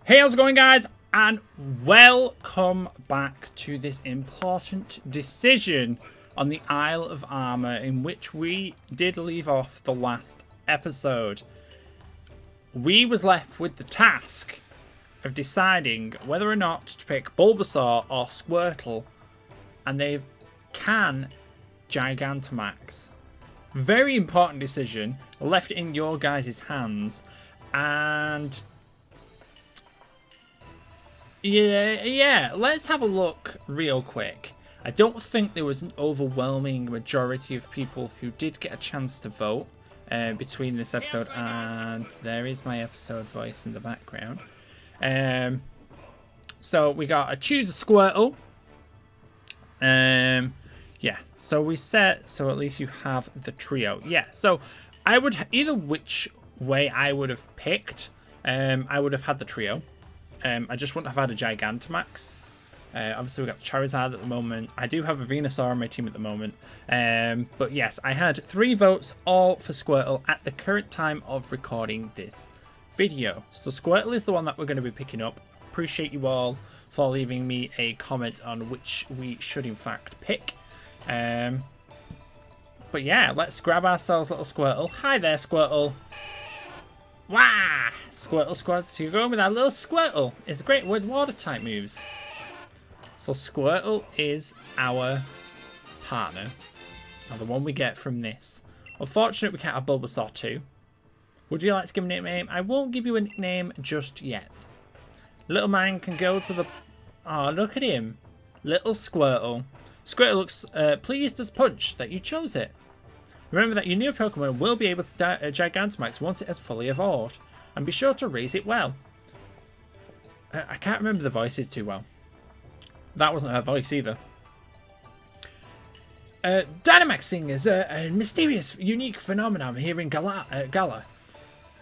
Hey, how's it going, guys? And welcome back to this important decision on the Isle of Armour, in which we did leave off the last episode. We was left with the task of deciding whether or not to pick Bulbasaur or Squirtle, and they can Gigantamax. Very important decision, left in your guys' hands, and yeah, let's have a look real quick. I don't think there was an overwhelming majority of people who did get a chance to vote between this episode, and there is my episode voice in the background. So we got a choose a Squirtle. Yeah, so we set, so at least you have the trio. Yeah, so I would, either which way I would have picked, I would have had the trio. I just wouldn't have had a Gigantamax. Obviously, we've got Charizard at the moment. I do have a Venusaur on my team at the moment. But yes, I had 3 votes, all for Squirtle at the current time of recording this video. So Squirtle is the one that we're going to be picking up. Appreciate you all for leaving me a comment on which we should in fact pick. But yeah, let's grab ourselves a little Squirtle. Hi there, Squirtle. Wah! Squirtle squad. So you're going with that little Squirtle. It's great with water type moves. So Squirtle is our partner. Or the one we get from this. Unfortunately, we can't have Bulbasaur too. Would you like to give him a nickname? I won't give you a nickname just yet. Little man can go to the... Oh, look at him. Little Squirtle. Squirtle looks pleased as punch that you chose it. Remember that your new Pokemon will be able to Gigantamax once it has fully evolved. And be sure to raise it well. I can't remember the voices too well. That wasn't her voice either. Dynamaxing is a mysterious, unique phenomenon here in Galar.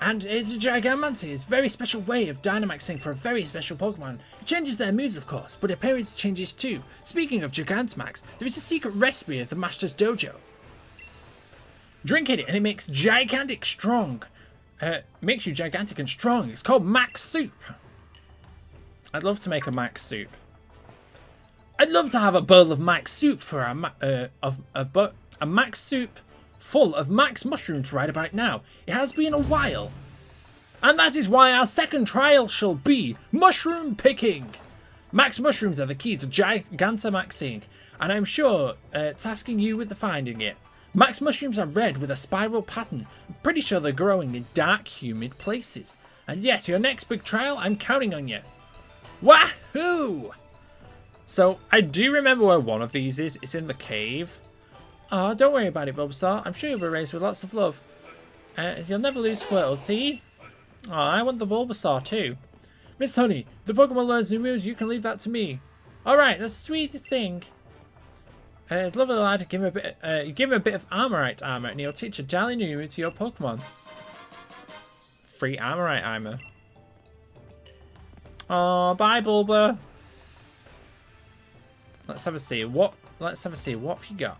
And it's a Gigantic. It's a very special way of Dynamaxing for a very special Pokemon. It changes their moves, of course, but appearance changes too. Speaking of Gigantamax, there is a secret recipe at the Master's Dojo. Drink it and it makes gigantic strong. Makes you gigantic and strong. It's called Max Soup. I'd love to make a Max Soup. I'd love to have a bowl of Max Soup for a Max Soup full of Max mushrooms right about now. It has been a while. And that is why our second trial shall be mushroom picking. Max mushrooms are the key to Gigantamaxing, and I'm sure tasking you with the finding it. Max mushrooms are red with a spiral pattern. I'm pretty sure they're growing in dark, humid places. And yes, your next big trial, I'm counting on you. Wahoo! So, I do remember where one of these is. It's in the cave. Oh, don't worry about it, Bulbasaur. I'm sure you'll be raised with lots of love. You'll never lose Squirtle, T. Oh, I want the Bulbasaur too. Miss Honey, if the Pokemon learns new moves, you can leave that to me. Alright, that's the sweetest thing. It's lovely, lad, to give him a bit. You give him a bit of Armorite armor, and he'll teach a jolly new move to your Pokemon. Free Armorite armor. Oh, bye, Bulba. Let's have a see. Let's have a see. What have you got?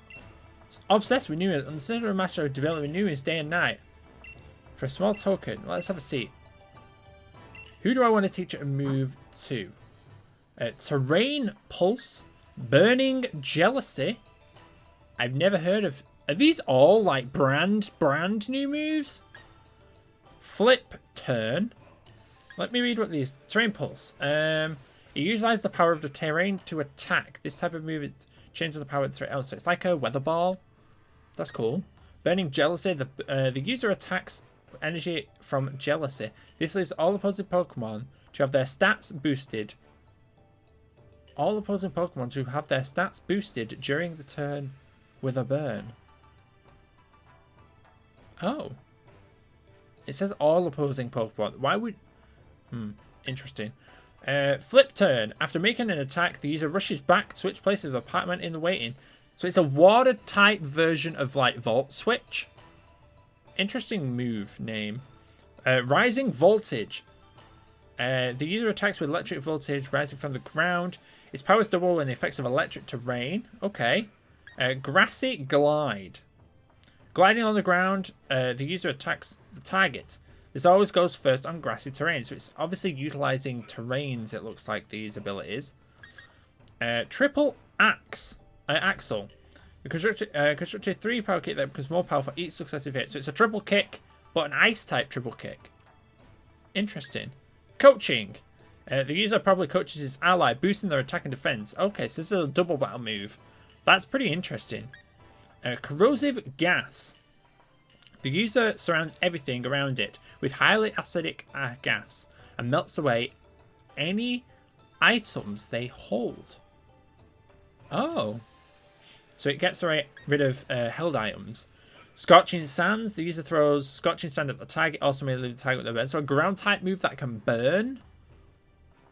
Obsessed with new, consider a master of developing new day and night. For a small token, let's have a see. Who do I want to teach a move to? Terrain Pulse. Burning Jealousy. I've never heard of... Are these all like brand new moves? Flip Turn. Let me read what these... Terrain Pulse. It utilizes the power of the terrain to attack. This type of move changes the power of the terrain. Oh, so it's like a weather ball. That's cool. Burning Jealousy. The user attacks energy from Jealousy. This leaves all opposing Pokemon to have their stats boosted. All opposing Pokemon to have their stats boosted during the turn with a burn. Oh. It says all opposing Pokemon. Why would... Interesting. Flip Turn. After making an attack, the user rushes back, switch places with a Pokemon in the waiting. So it's a water-type version of, like, Volt Switch. Interesting move name. Rising Voltage. The user attacks with electric voltage rising from the ground. Its power is double when the effects of electric terrain. Okay. Grassy Glide. Gliding on the ground, the user attacks the target. This always goes first on grassy terrain, so it's obviously utilizing terrains, it looks like, these abilities. Triple Axle. Constructed 3 power kick that becomes more powerful each successive hit. So it's a triple kick, but an ice type triple kick. Interesting. Coaching. The user probably coaches his ally, boosting their attack and defense. Okay, so this is a double battle move. That's pretty interesting. Corrosive gas. The user surrounds everything around it with highly acidic gas and melts away any items they hold. Oh. So it gets rid of held items. Scorching Sands. The user throws Scorching Sand at the target, also may leave the target with a burn. So a ground type move that can burn.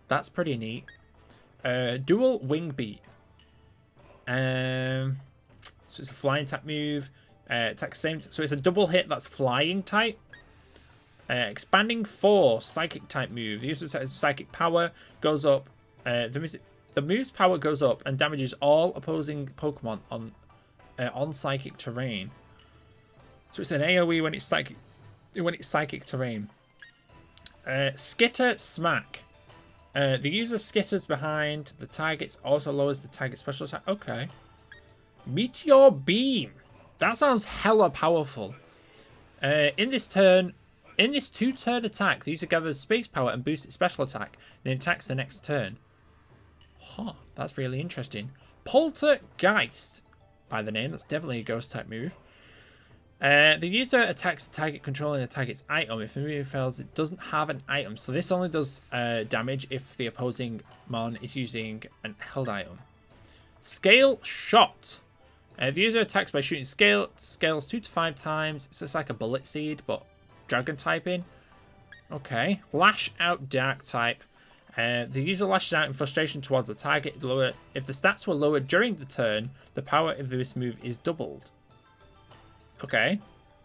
That's pretty neat. Dual Wing Beat. So it's a flying type move. Attack same. So it's a double hit that's flying type. Expanding Force. Psychic type move. The user psychic power goes up. The move's power goes up and damages all opposing Pokemon on psychic terrain. So it's an AoE when it's psychic terrain. Skitter Smack. The user skitters behind the targets, also lowers the target special attack. Okay. Meteor Beam. That sounds hella powerful. In this 2-turn attack, the user gathers space power and boosts its special attack, then attacks the next turn. Huh, that's really interesting. Poltergeist. By the name, that's definitely a ghost type move. The user attacks the target controlling the target's item. If the move fails, it doesn't have an item. So this only does damage if the opposing mon is using an held item. Scale Shot. The user attacks by shooting scales 2 to 5 times. It's just like a bullet seed, but dragon typing. Okay. Lash Out Dark type. The user lashes out in frustration towards the target. If the stats were lowered during the turn, the power of this move is doubled. Okay.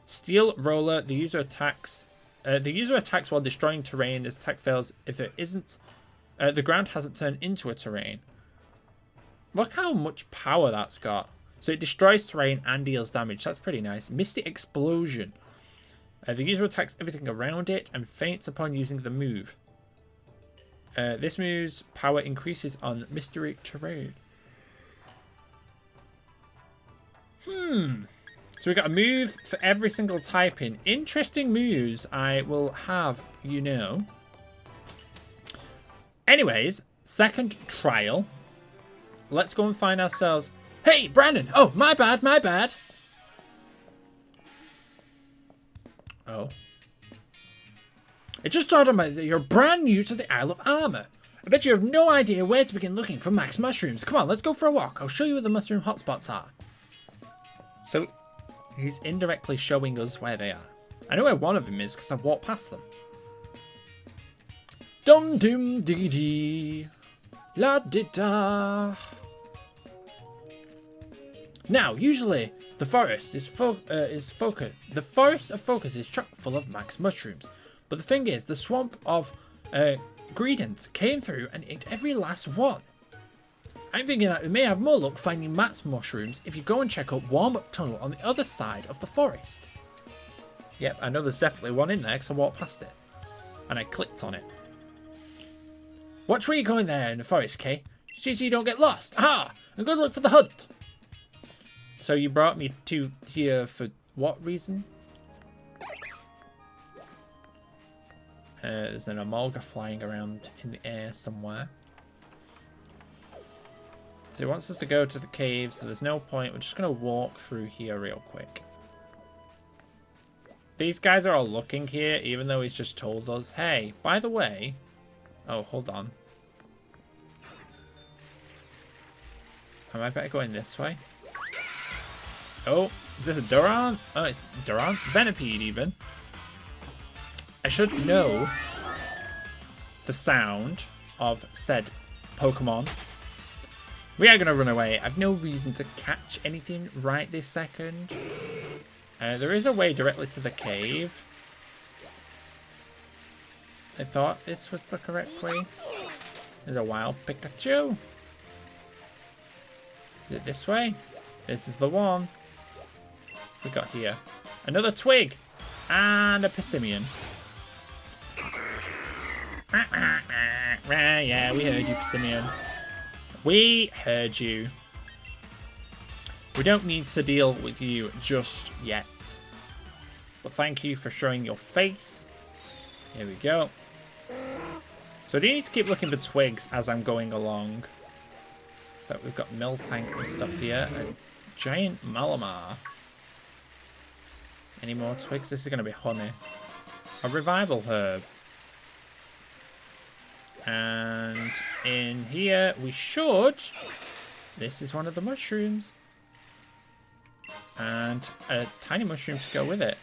Steel Roller. The user attacks while destroying terrain. This attack fails if it isn't. The ground hasn't turned into a terrain. Look how much power that's got. So it destroys terrain and deals damage. That's pretty nice. Misty Explosion. The user attacks everything around it and faints upon using the move. This move's power increases on mystery terrain. So we got a move for every single typing. Interesting moves, I will have you know. Anyways, second trial. Let's go and find ourselves... Hey, Brandon! Oh, my bad, my bad. Oh. It just dawned on me that you're brand new to the Isle of Armour. I bet you have no idea where to begin looking for max mushrooms. Come on, let's go for a walk. I'll show you where the mushroom hotspots are. So, he's indirectly showing us where they are. I know where one of them is because I've walked past them. Dum dim dee dee. La di da. Now, usually the forest is focused. The forest of focus is chock full of max mushrooms. But the thing is, the swamp of Greedent came through and ate every last one. I'm thinking that we may have more luck finding max mushrooms if you go and check out Warm Up Tunnel on the other side of the forest. Yep, I know there's definitely one in there because I walked past it. And I clicked on it. Watch where you're going there in the forest, Kay. See so you don't get lost. Aha! And good luck for the hunt. So you brought me to here for what reason? There's an Emolga flying around in the air somewhere. So he wants us to go to the cave, so there's no point. We're just going to walk through here real quick. These guys are all looking here, even though he's just told us, hey, by the way... Oh, hold on. Am I better going this way? Oh, is this a Durant? Oh, it's Durant. Venipede, even. I should know the sound of said Pokemon. We are going to run away. I've no reason to catch anything right this second. There is a way directly to the cave. I thought this was the correct way. There's a wild Pikachu. Is it this way? This is the one. We got here. Another twig. And a Persimmon. Yeah, we heard you, Simeon. We heard you. We don't need to deal with you just yet. But thank you for showing your face. Here we go. So I do need to keep looking for twigs as I'm going along. So we've got mill tank and stuff here. A giant Malamar. Any more twigs? This is going to be honey. A revival herb. And in here we should... This is one of the mushrooms. And a tiny mushroom to go with it.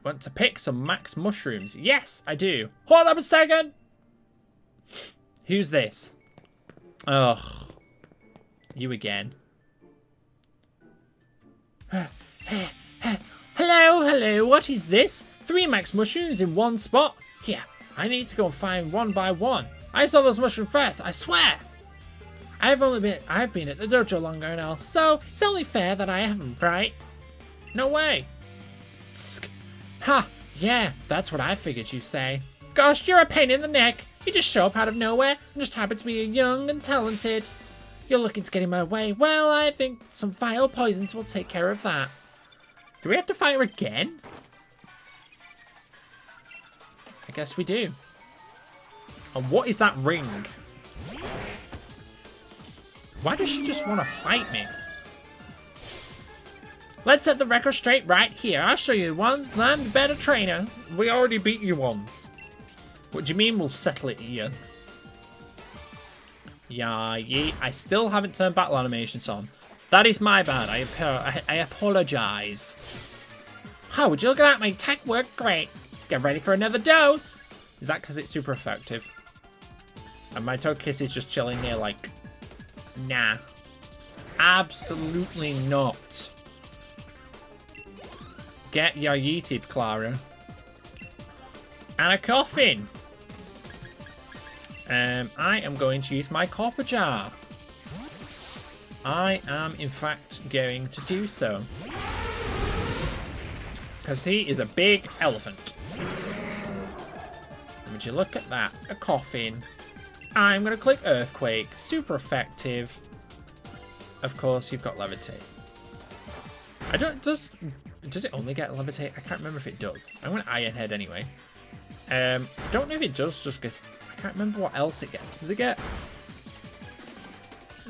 Want to pick some max mushrooms? Yes, I do. Hold up a second. Who's this? Ugh. You again. Hello. What is this? 3 max mushrooms in one spot? Here, I need to go and find one by one. I saw those mushrooms first, I swear. I've been at the dojo longer now, so it's only fair that I have them, right? No way. Tsk. Ha, yeah, that's what I figured you'd say. Gosh, you're a pain in the neck. You just show up out of nowhere and just happen to be young and talented. You're looking to get in my way. Well, I think some vile poisons will take care of that. Do we have to fight her again? I guess we do. And what is that ring? Why does she just want to fight me? Let's set the record straight right here. I'll show you one. I'm the better trainer. We already beat you once. What do you mean we'll settle it here? Yeah, I still haven't turned battle animations on. That is my bad. I apologize. How would you look at that? My attack worked great. Get ready for another dose. Is that because it's super effective? And my Togekiss is just chilling here like... Nah. Absolutely not. Get your yeeted, Clara. And a coffin. I am going to use my copper jar. I am, in fact, going to do so. Because he is a big elephant. Would you look at that? A coffin. I'm going to click Earthquake. Super effective. Of course, you've got Levitate. I don't... Does it only get Levitate? I can't remember if it does. I'm going to Iron Head anyway. I don't know if it does just because... I can't remember what else it gets. Does it get...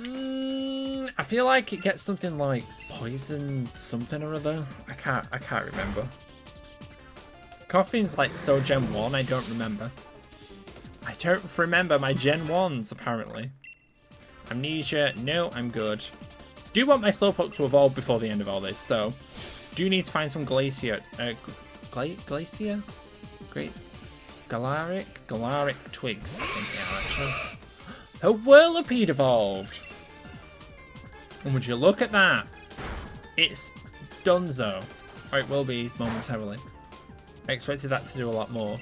I feel like it gets something like poison something or other. I can't remember. Coffin's like so Gen 1, I don't remember. I don't remember my Gen 1s, apparently. Amnesia, no, I'm good. Do want my Slowpoke to evolve before the end of all this, so... Do need to find some Glacier... Glacier? Great. Galaric twigs, I think they are, actually. A Whirlipede evolved! And would you look at that? It's donezo. Or it will be momentarily. I expected that to do a lot more.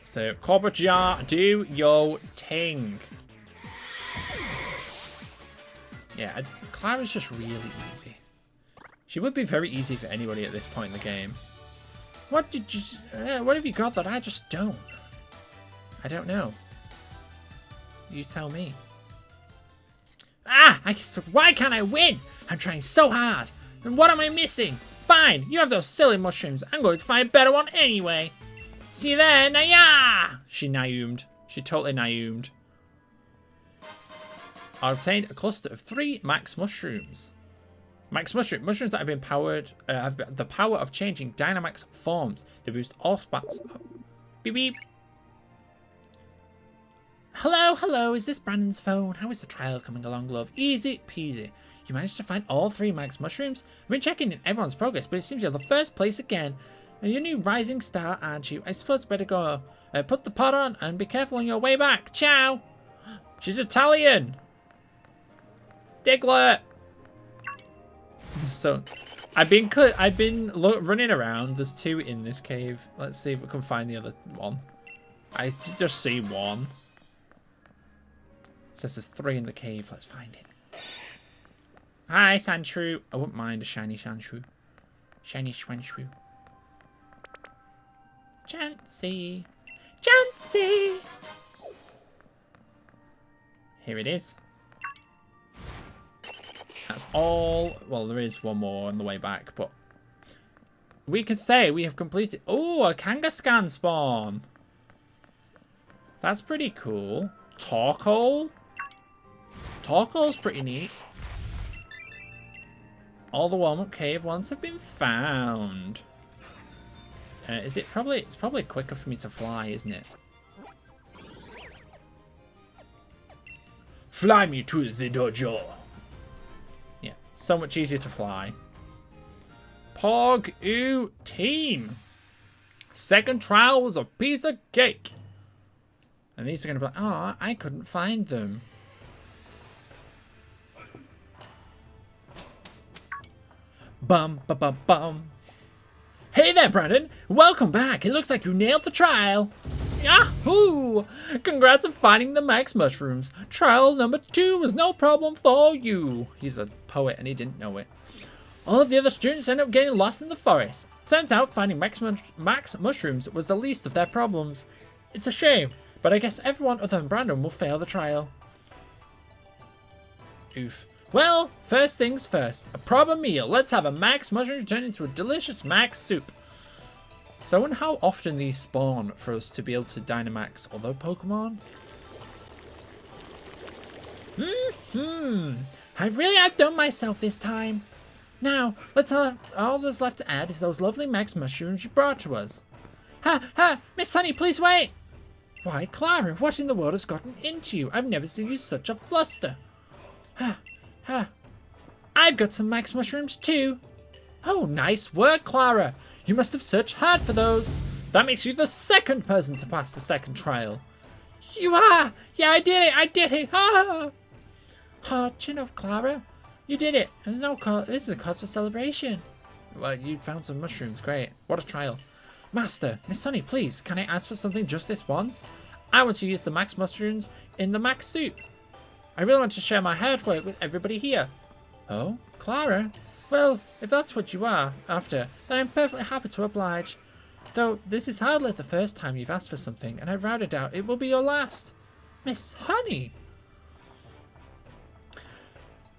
So, Copper Jar, do your ting. Yeah, Clara's just really easy. She would be very easy for anybody at this point in the game. What have you got that I just don't? I don't know. You tell me. Ah! Why can't I win? I'm trying so hard. And what am I missing? Fine, you have those silly mushrooms. I'm going to find a better one anyway. See you there, Naya! She naoomed. She totally naoomed. I obtained a cluster of 3 max mushrooms. Mushrooms that have been powered, have the power of changing Dynamax forms. They boost all spots. Beep beep. Hello, is this Brandon's phone? How is the trial coming along, love? Easy peasy. You managed to find all 3 max mushrooms? I've been checking in everyone's progress, but it seems you're the first place again. You're a new rising star, aren't you? I suppose better go put the pot on and be careful on your way back. Ciao! She's Italian! Diglett! So, I've been running around. There's 2 in this cave. Let's see if we can find the other one. I just see 1. It says there's 3 in the cave. Let's find it. Hi, Sandshrew. I wouldn't mind a shiny Sandshrew. Shiny Sandshrew. Chancy. Chancy! Here it is. That's all. Well, there is one more on the way back, but we can say we have completed. Oh, a Kangaskhan spawn. That's pretty cool. Torkoal. Torkoal's pretty neat. All the warm-up cave ones have been found. Is it probably? It's probably quicker for me to fly, isn't it? Fly me to the dojo. Yeah, so much easier to fly. Pog-oo team. Second trial was a piece of cake. And these are going to be like, oh, I couldn't find them. Bum, ba, ba, bum. Hey there, Brandon. Welcome back. It looks like you nailed the trial. Yahoo! Congrats on finding the max mushrooms. Trial number 2 was no problem for you. He's a poet and he didn't know it. All of the other students ended up getting lost in the forest. Turns out finding max mushrooms was the least of their problems. It's a shame, but I guess everyone other than Brandon will fail the trial. Oof. Well, first things first. A proper meal. Let's have a max mushroom turn into a delicious max soup. So I wonder how often these spawn for us to be able to Dynamax other Pokemon. I really outdone myself this time. Now, let's all that's left to add is those lovely max mushrooms you brought to us. Ha! Miss Honey, please wait! Why, Clara, what in the world has gotten into you? I've never seen you such a fluster. I've got some max mushrooms too. Oh, nice work, Clara. You must have searched hard for those. That makes you the second person to pass the second trial. You are! Yeah, I did it! Ha! Oh, chin up, Clara. You did it. There's no cause. This is a cause for celebration. Well, you found some mushrooms. Great. What a trial. Master, Miss Honey, please, can I ask for something just this once? I want to use the max mushrooms in the max soup. I really want to share my hard work with everybody here. Oh, Clara? Well, if that's what you are after, then I'm perfectly happy to oblige. Though this is hardly the first time you've asked for something, and I rather doubt it will be your last. Miss Honey!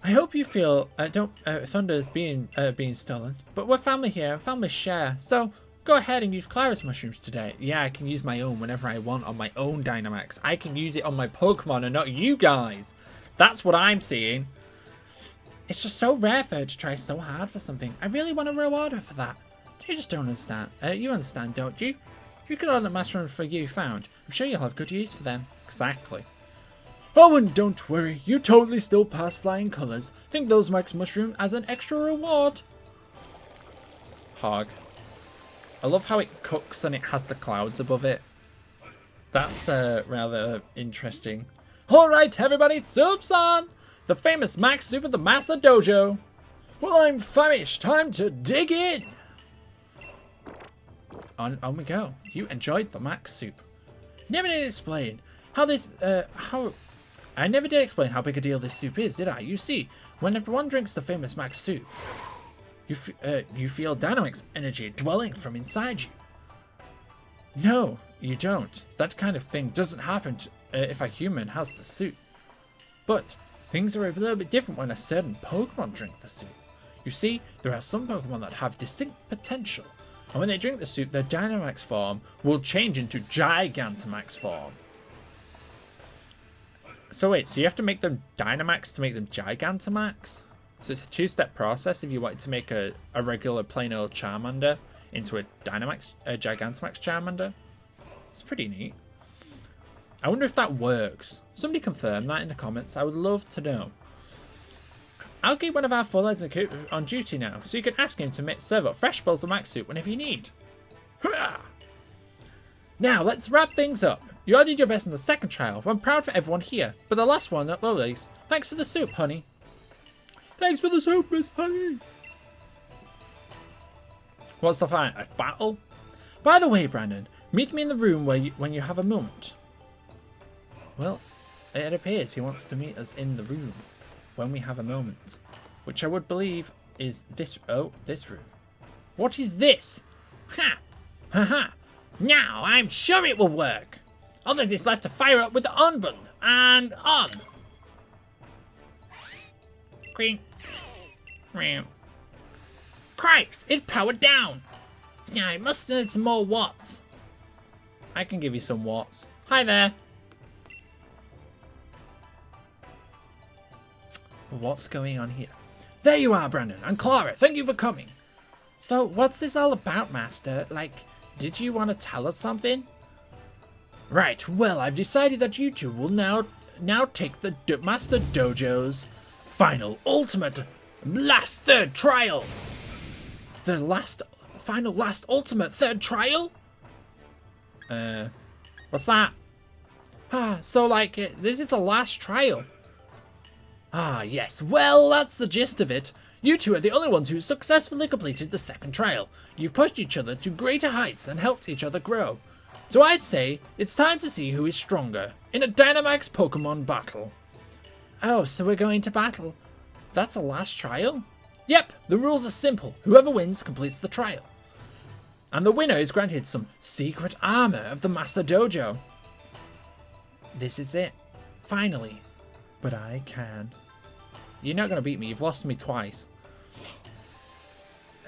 I hope you feel Thunder's being stolen, but we're family here, and families share, so go ahead and use Clara's mushrooms today. Yeah, I can use my own whenever I want on my own Dynamax. I can use it on my Pokemon and not you guys. That's what I'm seeing. It's just so rare for her to try so hard for something. I really want to reward her for that. You just don't understand. You understand, don't you? You could order mushrooms for you found. I'm sure you'll have good use for them. Exactly. Oh, and don't worry. You totally still pass flying colours. Think those max mushroom as an extra reward. Hog. I love how it cooks and it has the clouds above it. That's rather interesting. Alright, everybody, soup's on! The famous max soup at the Master Dojo. Well, I'm famished. Time to dig in. On we go. You enjoyed the max soup. Never did explain how this, I never did explain how big a deal this soup is, did I? You see, when everyone drinks the famous max soup, you feel Dynamax energy dwelling from inside you. No, you don't. That kind of thing doesn't happen if a human has the soup. But things are a little bit different when a certain Pokemon drink the soup. You see, there are some Pokemon that have distinct potential, and when they drink the soup, their Dynamax form will change into Gigantamax form. So wait, so you have to make them Dynamax to make them Gigantamax? So it's a two-step process if you wanted to make a regular plain old Charmander into a Gigantamax Charmander. It's pretty neat. I wonder if that works. Somebody confirm that in the comments. I would love to know. I'll get one of our full heads on duty now, so you can ask him to serve up fresh bowls of max soup whenever you need. Now, let's wrap things up. You all did your best in the second trial. I'm proud for everyone here, but the last one at least. Thanks for the soup, honey. Thanks for the soup, Miss Honey. What's the fight? A battle? By the way, Brandon, meet me in the room when you have a moment. Well, it appears he wants to meet us in the room when we have a moment, which I would believe is this. Oh, this room. What is this? Ha! Ha ha! Now, I'm sure it will work. All that is left to fire up with the on button. And on. Queen. Cripes, it powered down. Yeah, it must need some more watts. I can give you some watts. Hi there. What's going on here? There you are, Brandon and Clara. Thank you for coming. So, what's this all about, Master? Like, did you want to tell us something? Right, well, I've decided that you two will now take the Master Dojo's final, ultimate, last third trial. The last ultimate third trial? What's that? So like, this is the last trial. Yes, well, that's the gist of it. You two are the only ones who successfully completed the second trial. You've pushed each other to greater heights and helped each other grow. So I'd say it's time to see who is stronger in a Dynamax Pokemon battle. Oh, so we're going to battle. That's a last trial? Yep, the rules are simple. Whoever wins completes the trial. And the winner is granted some secret armor of the Master Dojo. This is it. Finally. But I can. You're not going to beat me. You've lost me twice.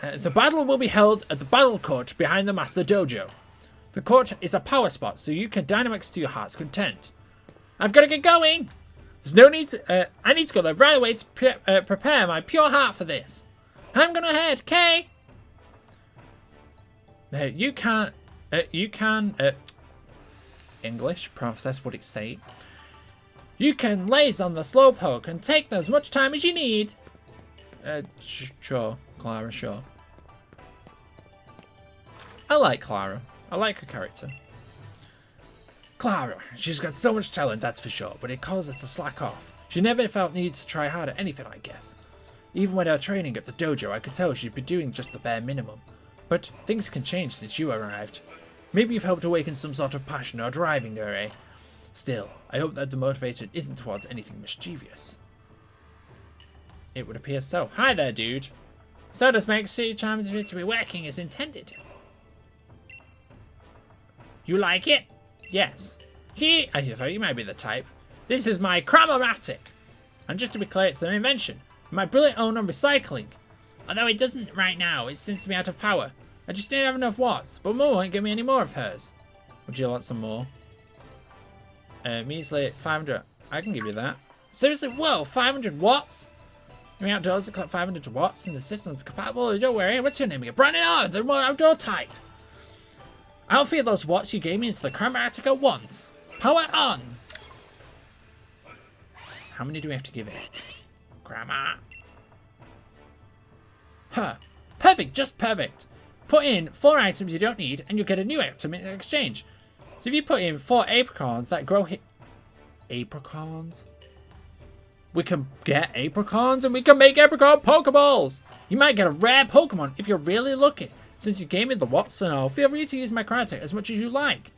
The battle will be held at the battle court behind the Master Dojo. The court is a power spot, so you can Dynamax to your heart's content. I've got to get going. There's no need to, I need to go there right away to prepare my pure heart for this. I'm going to head, okay? You can, English, process what it's saying. You can laze on the slowpoke and take as much time as you need. Sure, Clara, sure. I like Clara. I like her character. Clara, she's got so much talent, that's for sure, but it causes her to slack off. She never felt need to try hard at anything, I guess. Even when her training at the dojo, I could tell she'd be doing just the bare minimum. But things can change since you arrived. Maybe you've helped awaken some sort of passion or driving her, eh? Still, I hope that the motivation isn't towards anything mischievous. It would appear so. Hi there, dude. So does make sure charms appear to be working as intended. You like it? Yes. I thought you might be the type. This is my Chromomatic. And just to be clear, it's an invention. My brilliant own on recycling. Although it doesn't right now, it seems to be out of power. I just didn't have enough watts, but Mum won't give me any more of hers. Would you like some more? Measly 500. I can give you that. Seriously? Whoa, 500 watts? You're outdoors to collect 500 watts and the system's compatible. Don't worry. What's your name again? Brandon R. The more outdoor type. I'll feed those watts you gave me into the Chromatic at once. Power on. How many do we have to give it? Grandma. Huh. Perfect. Just perfect. Put in 4 items you don't need and you'll get a new item in exchange. So if you put in 4 apricorns that grow Apricorns? We can get apricorns and we can make apricot Pokeballs. You might get a rare Pokemon if you're really lucky. Since you gave me the watts and all, feel free to use my Chromatic as much as you like.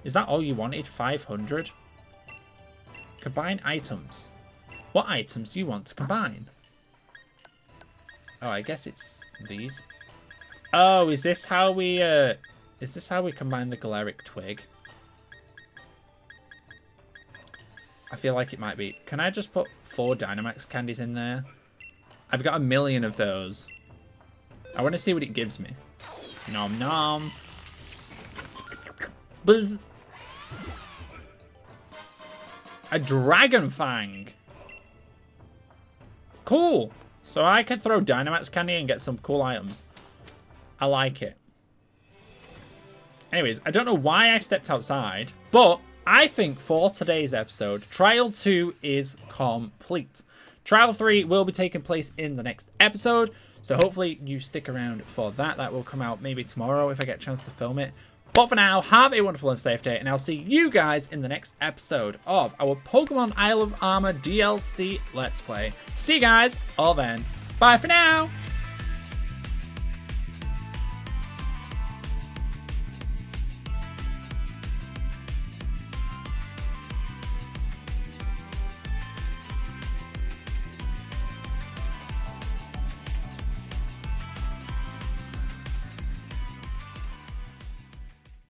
Is that all you wanted? 500? Combine items. What items do you want to combine? Oh, I guess it's these. Oh, is this how we combine the Galaric Twig? I feel like it might be. Can I just put 4 Dynamax candies in there? I've got 1 million of those. I want to see what it gives me. Nom nom. Buzz. A Dragon Fang. Cool. So I can throw Dynamax candy and get some cool items. I like it. Anyways, I don't know why I stepped outside, but I think for today's episode, Trial 2 is complete. Trial 3 will be taking place in the next episode, so hopefully you stick around for that. That will come out maybe tomorrow if I get a chance to film it. But for now, have a wonderful and safe day, and I'll see you guys in the next episode of our Pokemon Isle of Armor DLC Let's Play. See you guys all then. Bye for now!